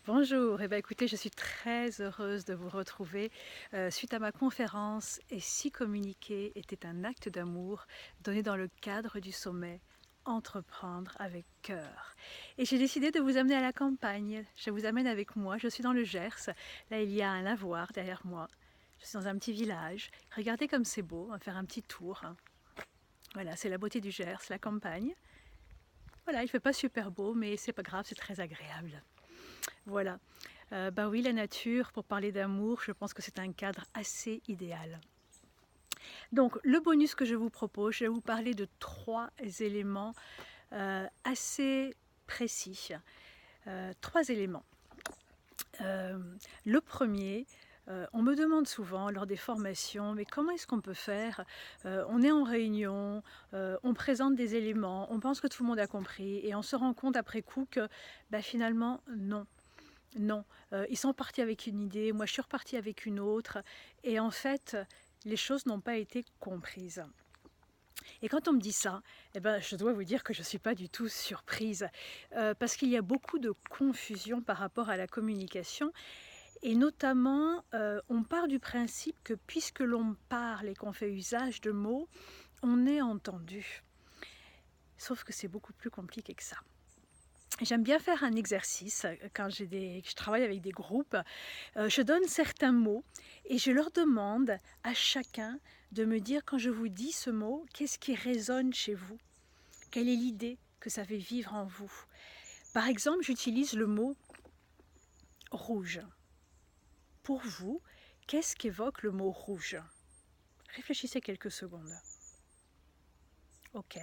Bonjour, écoutez, je suis très heureuse de vous retrouver suite à ma conférence « Et si communiquer était un acte d'amour » donné dans le cadre du sommet « Entreprendre avec cœur ». Et j'ai décidé de vous amener à la campagne. Je vous amène avec moi, je suis dans le Gers. Là, il y a un lavoir derrière moi. Je suis dans un petit village. Regardez comme c'est beau, on va faire un petit tour. Voilà, c'est la beauté du Gers, la campagne. Voilà, il ne fait pas super beau, mais c'est pas grave, c'est très agréable. Voilà. Bah oui, la nature, pour parler d'amour, je pense que c'est un cadre assez idéal. Donc, le bonus que je vous propose, je vais vous parler de 3 éléments assez précis. 3 éléments. Le premier, on me demande souvent lors des formations, mais comment est-ce qu'on peut faire? On est en réunion, on présente des éléments, on pense que tout le monde a compris et on se rend compte après coup que finalement, non. Non, ils sont partis avec une idée, moi je suis repartie avec une autre, et en fait, les choses n'ont pas été comprises. Et quand on me dit ça, je dois vous dire que je ne suis pas du tout surprise, parce qu'il y a beaucoup de confusion par rapport à la communication, et notamment, on part du principe que puisque l'on parle et qu'on fait usage de mots, on est entendu. Sauf que c'est beaucoup plus compliqué que ça. J'aime bien faire un exercice quand je travaille avec des groupes. Je donne certains mots et je leur demande à chacun de me dire quand je vous dis ce mot, qu'est-ce qui résonne chez vous? Quelle est l'idée que ça fait vivre en vous? Par exemple, j'utilise le mot rouge. Pour vous, qu'est-ce qu'évoque le mot rouge? Réfléchissez quelques secondes. Ok.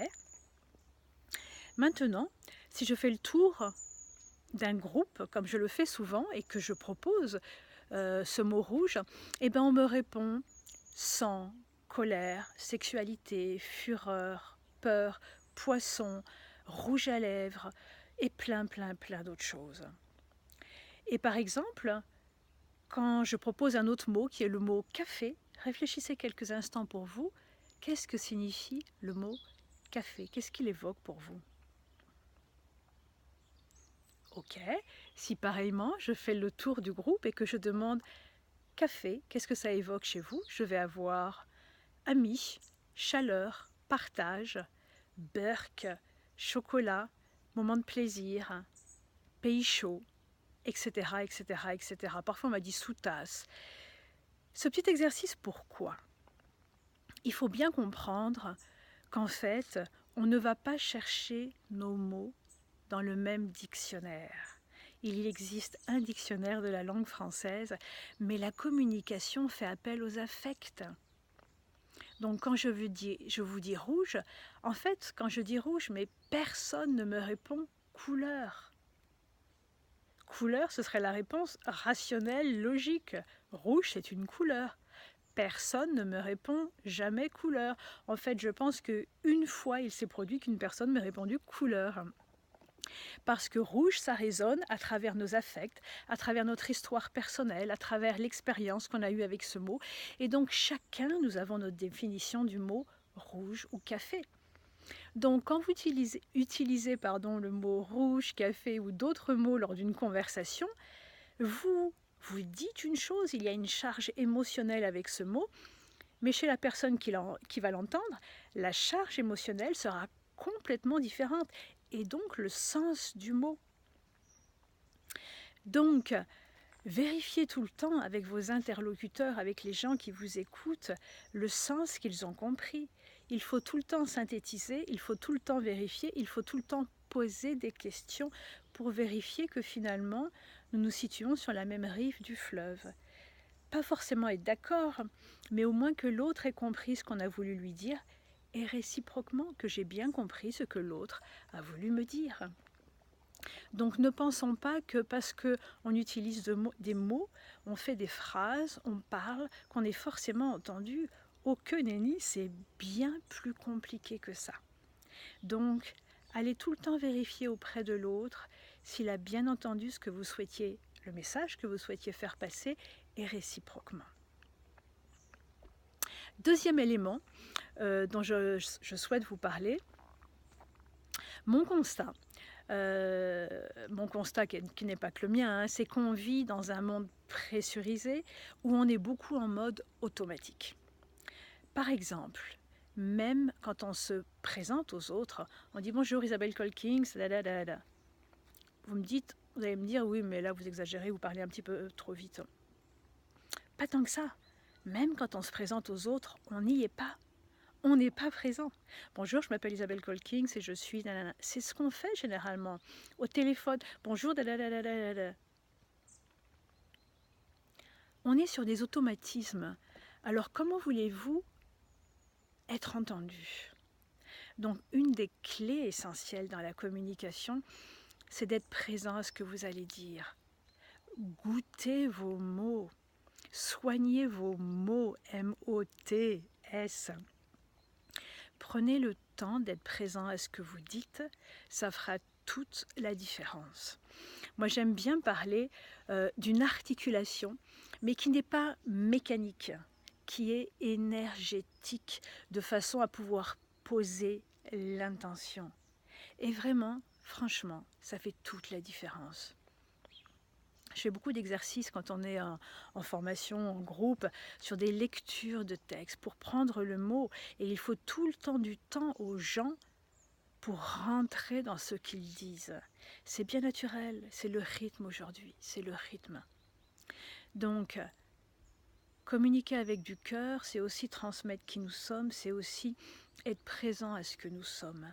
Maintenant, si je fais le tour d'un groupe, comme je le fais souvent, et que je propose ce mot rouge, on me répond sang, colère, sexualité, fureur, peur, poisson, rouge à lèvres, et plein d'autres choses. Et par exemple, quand je propose un autre mot, qui est le mot café, réfléchissez quelques instants pour vous, qu'est-ce que signifie le mot café? Qu'est-ce qu'il évoque pour vous? Ok, si pareillement je fais le tour du groupe et que je demande café, qu'est-ce que ça évoque chez vous? Je vais avoir amis, chaleur, partage, burk, chocolat, moment de plaisir, pays chaud, etc., etc., etc. Parfois on m'a dit sous-tasse. Ce petit exercice, pourquoi? Il faut bien comprendre qu'en fait, on ne va pas chercher nos mots dans le même dictionnaire. Il existe un dictionnaire de la langue française, mais la communication fait appel aux affects. Donc quand je vous dis rouge, en fait, quand je dis rouge, mais personne ne me répond couleur. Couleur, ce serait la réponse rationnelle, logique. Rouge, c'est une couleur. Personne ne me répond jamais couleur. En fait, je pense qu'une fois, il s'est produit qu'une personne m'ait répondu couleur. Parce que rouge, ça résonne à travers nos affects, à travers notre histoire personnelle, à travers l'expérience qu'on a eue avec ce mot. Et donc, chacun, nous avons notre définition du mot rouge ou café. Donc, quand vous utilisez le mot rouge, café ou d'autres mots lors d'une conversation, vous dites une chose, il y a une charge émotionnelle avec ce mot, mais chez la personne qui va l'entendre, la charge émotionnelle sera complètement différente, et donc le sens du mot. Donc, vérifiez tout le temps avec vos interlocuteurs, avec les gens qui vous écoutent, le sens qu'ils ont compris. Il faut tout le temps synthétiser, il faut tout le temps vérifier, il faut tout le temps poser des questions pour vérifier que finalement, nous nous situons sur la même rive du fleuve. Pas forcément être d'accord, mais au moins que l'autre ait compris ce qu'on a voulu lui dire, et réciproquement que j'ai bien compris ce que l'autre a voulu me dire. Donc ne pensons pas que parce qu'on utilise des mots, on fait des phrases, on parle, qu'on est forcément entendu. Oh que nenni, c'est bien plus compliqué que ça. Donc, allez tout le temps vérifier auprès de l'autre s'il a bien entendu ce que vous souhaitiez, le message que vous souhaitiez faire passer, et réciproquement. Deuxième élément dont je souhaite vous parler, mon constat. Mon constat qui n'est pas que le mien, hein, c'est qu'on vit dans un monde pressurisé où on est beaucoup en mode automatique. Par exemple, même quand on se présente aux autres, on dit bonjour Isabelle Colkings, vous allez me dire oui mais là vous exagérez, vous parlez un petit peu trop vite. Pas tant que ça. Même quand on se présente aux autres, on n'y est pas. On n'est pas présent. Bonjour, je m'appelle Isabelle Colkings et je suis... C'est ce qu'on fait généralement. Au téléphone, bonjour, on est sur des automatismes. Alors comment voulez-vous être entendu? Donc une des clés essentielles dans la communication, c'est d'être présent à ce que vous allez dire. Goûtez vos mots. Soignez vos mots, M-O-T-S. Prenez le temps d'être présent à ce que vous dites, ça fera toute la différence. Moi, j'aime bien parler d'une articulation, mais qui n'est pas mécanique, qui est énergétique, de façon à pouvoir poser l'intention. Et vraiment, franchement, ça fait toute la différence. Je fais beaucoup d'exercices quand on est en formation, en groupe, sur des lectures de textes pour prendre le mot. Et il faut tout le temps du temps aux gens pour rentrer dans ce qu'ils disent. C'est bien naturel, c'est le rythme aujourd'hui, c'est le rythme. Donc, communiquer avec du cœur, c'est aussi transmettre qui nous sommes, c'est aussi être présent à ce que nous sommes.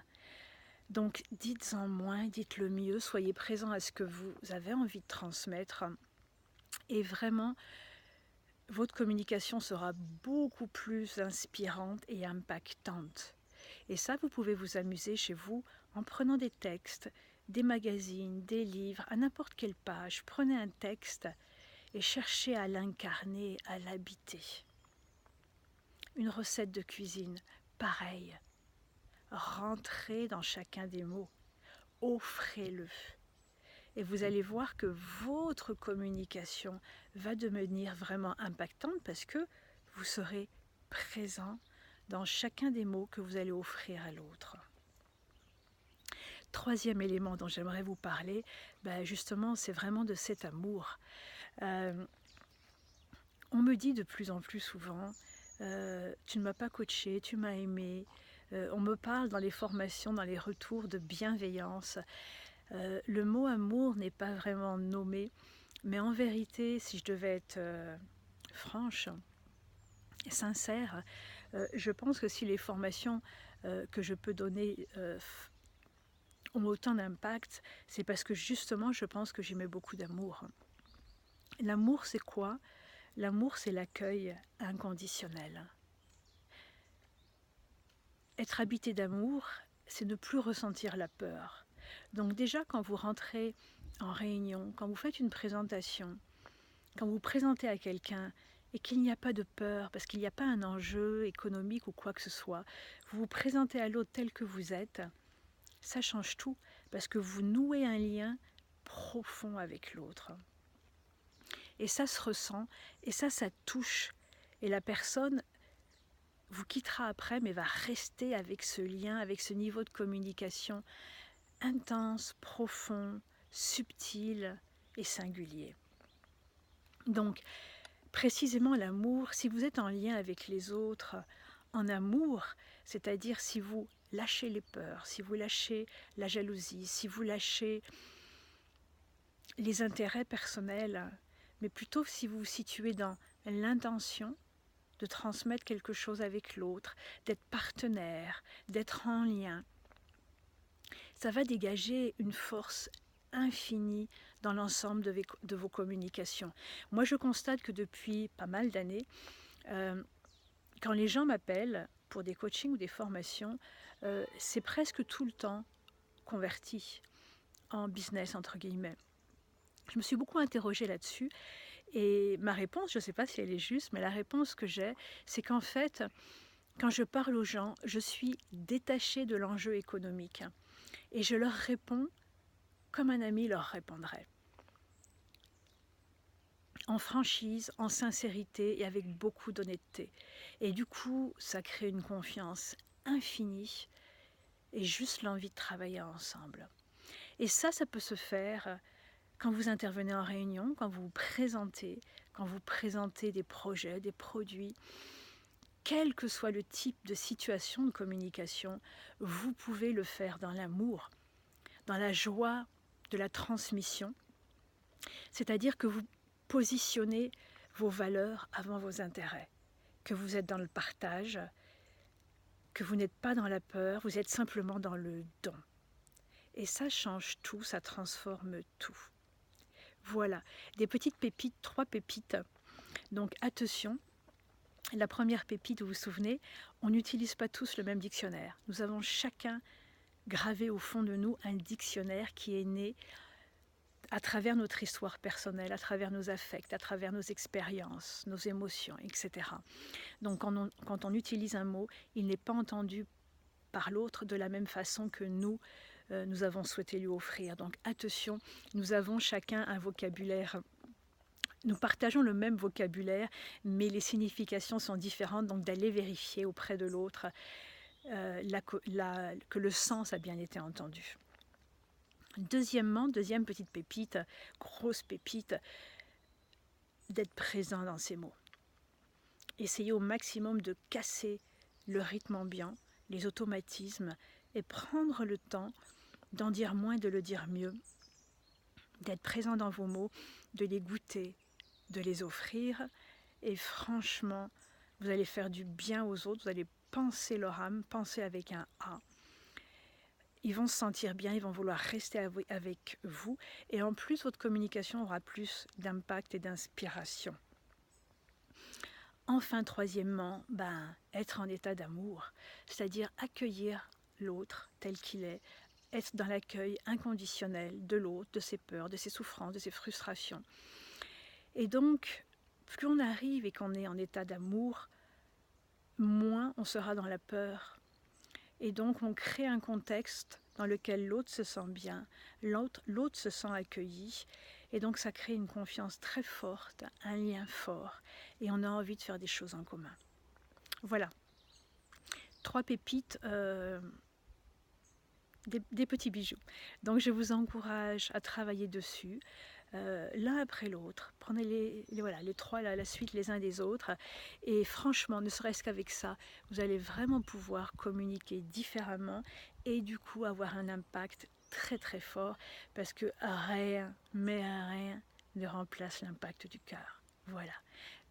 Donc, dites-en moins, dites-le mieux, soyez présent à ce que vous avez envie de transmettre. Et vraiment, votre communication sera beaucoup plus inspirante et impactante. Et ça, vous pouvez vous amuser chez vous en prenant des textes, des magazines, des livres, à n'importe quelle page. Prenez un texte et cherchez à l'incarner, à l'habiter. Une recette de cuisine, pareil. Rentrez dans chacun des mots, offrez-le. Et vous allez voir que votre communication va devenir vraiment impactante parce que vous serez présent dans chacun des mots que vous allez offrir à l'autre. Troisième élément dont j'aimerais vous parler, justement, c'est vraiment de cet amour. On me dit de plus en plus souvent, tu ne m'as pas coaché, tu m'as aimé. On me parle dans les formations, dans les retours de bienveillance. Le mot amour n'est pas vraiment nommé, mais en vérité, si je devais être franche et sincère, je pense que si les formations que je peux donner ont autant d'impact, c'est parce que justement, je pense que j'y mets beaucoup d'amour. L'amour, c'est quoi? L'amour, c'est l'accueil inconditionnel. Être habité d'amour, c'est ne plus ressentir la peur. Donc déjà, quand vous rentrez en réunion, quand vous faites une présentation, quand vous vous présentez à quelqu'un et qu'il n'y a pas de peur, parce qu'il n'y a pas un enjeu économique ou quoi que ce soit, vous vous présentez à l'autre tel que vous êtes, ça change tout, parce que vous nouez un lien profond avec l'autre. Et ça se ressent, et ça touche. Et la personne vous quittera après, mais va rester avec ce lien, avec ce niveau de communication intense, profond, subtil et singulier. Donc, précisément l'amour, si vous êtes en lien avec les autres, en amour, c'est-à-dire si vous lâchez les peurs, si vous lâchez la jalousie, si vous lâchez les intérêts personnels, mais plutôt si vous vous situez dans l'intention de transmettre quelque chose avec l'autre, d'être partenaire, d'être en lien, ça va dégager une force infinie dans l'ensemble de vos communications. Moi, je constate que depuis pas mal d'années, quand les gens m'appellent pour des coachings ou des formations, c'est presque tout le temps converti en business, entre guillemets. Je me suis beaucoup interrogée là-dessus et ma réponse, je ne sais pas si elle est juste, mais la réponse que j'ai, c'est qu'en fait, quand je parle aux gens, je suis détachée de l'enjeu économique et je leur réponds comme un ami leur répondrait. En franchise, en sincérité et avec beaucoup d'honnêteté. Et du coup, ça crée une confiance infinie et juste l'envie de travailler ensemble. Et ça peut se faire quand vous intervenez en réunion, quand vous vous présentez des projets, des produits. Quel que soit le type de situation de communication, vous pouvez le faire dans l'amour, dans la joie de la transmission. C'est-à-dire que vous positionnez vos valeurs avant vos intérêts, que vous êtes dans le partage, que vous n'êtes pas dans la peur, vous êtes simplement dans le don. Et ça change tout, ça transforme tout. Voilà, des petites pépites, 3 pépites. Donc attention, la première pépite, vous vous souvenez, on n'utilise pas tous le même dictionnaire. Nous avons chacun gravé au fond de nous un dictionnaire qui est né à travers notre histoire personnelle, à travers nos affects, à travers nos expériences, nos émotions, etc. Donc quand on utilise un mot, il n'est pas entendu par l'autre de la même façon que nous avons souhaité lui offrir. Donc attention, nous avons chacun un vocabulaire. Nous partageons le même vocabulaire, mais les significations sont différentes, donc d'aller vérifier auprès de l'autre que le sens a bien été entendu. Deuxièmement, deuxième petite pépite, grosse pépite, d'être présent dans ces mots. Essayez au maximum de casser le rythme ambiant, les automatismes, et prendre le temps d'en dire moins, de le dire mieux, d'être présent dans vos mots, de les goûter, de les offrir, et franchement, vous allez faire du bien aux autres, vous allez penser leur âme, penser avec un A. Ils vont se sentir bien, ils vont vouloir rester avec vous, et en plus, votre communication aura plus d'impact et d'inspiration. Enfin, troisièmement, être en état d'amour, c'est-à-dire accueillir l'autre tel qu'il est, être dans l'accueil inconditionnel de l'autre, de ses peurs, de ses souffrances, de ses frustrations. Et donc, plus on arrive et qu'on est en état d'amour, moins on sera dans la peur. Et donc, on crée un contexte dans lequel l'autre se sent bien, l'autre se sent accueilli. Et donc, ça crée une confiance très forte, un lien fort. Et on a envie de faire des choses en commun. Voilà. 3 pépites, des petits bijoux. Donc, je vous encourage à travailler dessus. L'un après l'autre, prenez les 3 à la suite les uns des autres, et franchement, ne serait-ce qu'avec ça, vous allez vraiment pouvoir communiquer différemment et du coup avoir un impact très très fort, parce que rien, mais rien ne remplace l'impact du cœur. Voilà.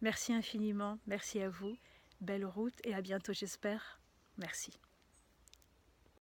Merci infiniment, merci à vous, belle route et à bientôt j'espère. Merci.